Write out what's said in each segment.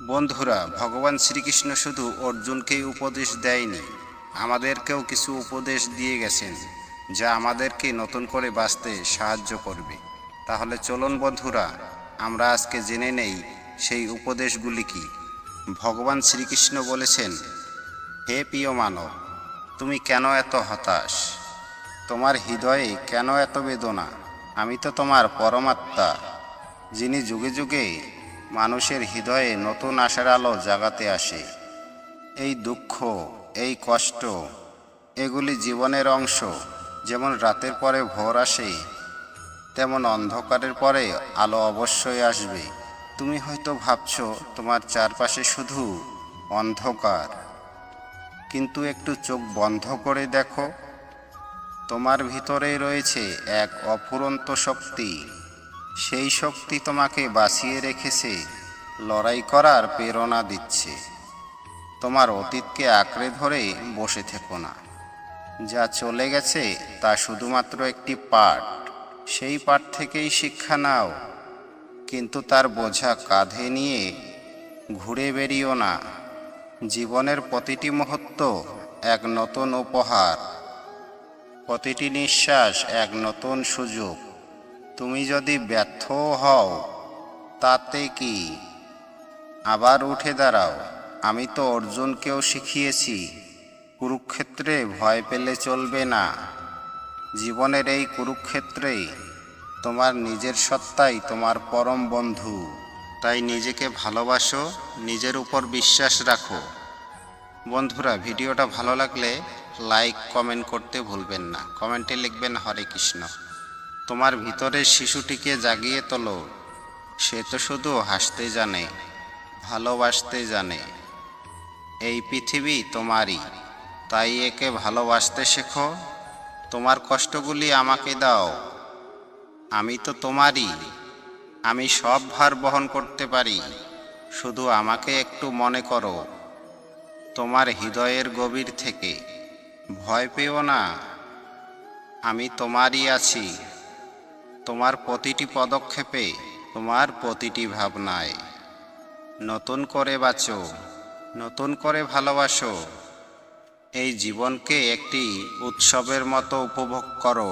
বন্ধুরা, ভগবান শ্রীকৃষ্ণ শুধু অর্জুনকেই উপদেশ দেয়নি, আমাদেরকেও কিছু উপদেশ দিয়ে গেছেন, যা আমাদেরকে নতুন করে বাঁচতে সাহায্য করবে। তাহলে চলুন বন্ধুরা, আমরা আজকে জেনে নেই সেই উপদেশগুলি কি। ভগবান শ্রীকৃষ্ণ বলেছেন, হে প্রিয় মানব, তুমি কেন এত হতাশ? তোমার হৃদয়ে কেন এত বেদনা? আমি তো তোমার পরমাত্মা, যিনি যুগে যুগে মানুষের হৃদয়ে নতুন আশার আলো জাগাতে আসে। এই দুঃখ, এই কষ্ট, এগুলি জীবনের অংশ। যেমন রাতের পরে ভোর আসে, তেমন অন্ধকারের পরে আলো অবশ্যই আসবে। তুমি হয়তো ভাবছো তোমার চারপাশে শুধু অন্ধকার, কিন্তু একটু চোখ বন্ধ করে দেখো, তোমার ভিতরেই রয়েছে এক অফুরন্ত শক্তি। সেই শক্তি তোমাকে বাঁচিয়ে রেখেছে, লড়াই করার প্রেরণা দিচ্ছে। তোমার অতীতকে আঁকড়ে ধরে বসে থেকো না। যা চলে গেছে তা শুধুমাত্র একটি পাঠ। সেই পাঠ থেকেই শিক্ষা নাও, কিন্তু তার বোঝা কাঁধে নিয়ে ঘুরে বেরিও না। জীবনের প্রতিটি মুহূর্ত এক নতুন উপহার, প্রতিটি নিঃশ্বাস এক নতুন সুযোগ। তুমি যদি ব্যর্থ হও, তাতে কি? আবার উঠে দাঁড়াও। আমি তো অর্জুনকেও শিখিয়েছি, কুরুক্ষেত্রে ভয় পেলে চলবে না। জীবনের এই কুরুক্ষেত্রেই তোমার নিজের সত্তাই তোমার পরম বন্ধু। তাই নিজেকে ভালোবাসো, নিজের উপর বিশ্বাস রাখো। বন্ধুরা, ভিডিওটা ভালো লাগলে লাইক কমেন্ট করতে ভুলবেন না। কমেন্টে লিখবেন হরে কৃষ্ণ। তোমার ভিতরের শিশুটিকে জাগিয়ে তোলো। সে তো শুধু হাসতে জানে, ভালোবাসতে জানে। এই পৃথিবী তোমারই, তাই একে ভালোবাসতে শেখো। তোমার কষ্টগুলি আমাকে দাও, আমি তো তোমারই। আমি সব ভার বহন করতে পারি, শুধু আমাকে একটু মনে করো তোমার হৃদয়ের গভীর থেকে। ভয় পেও না, আমি তোমারই আছি। তোমার প্রতিটি পদক্ষেপে, তোমার প্রতিটি ভাবনায়। নতুন করে বাঁচো, নতুন করে ভালোবাসো। এই জীবনকে একটি উৎসবের মতো উপভোগ করো।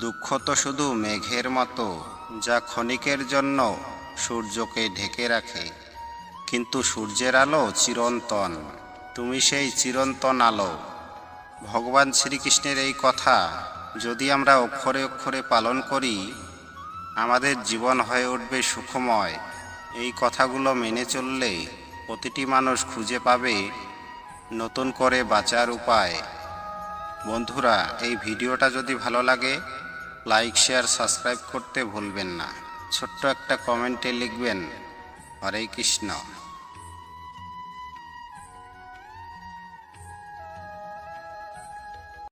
দুঃখ তো শুধু মেঘের মতো, যা ক্ষণিকের জন্য সূর্যকে ঢেকে রাখে, কিন্তু সূর্যের আলো চিরন্তন। তুমি সেই চিরন্তন আলো। ভগবান শ্রীকৃষ্ণের এই কথা যদি আমরা অক্ষরে অক্ষরে পালন করি, আমাদের জীবন হয়ে উঠবে সুখময়। এই কথাগুলো মেনে চললে প্রতিটি মানুষ খুঁজে পাবে নতুন করে বাঁচার উপায়। বন্ধুরা, এই ভিডিওটা যদি ভালো লাগে, লাইক শেয়ার সাবস্ক্রাইব করতে ভুলবেন না। ছোট্ট একটা কমেন্টে লিখবেন হরে কৃষ্ণ।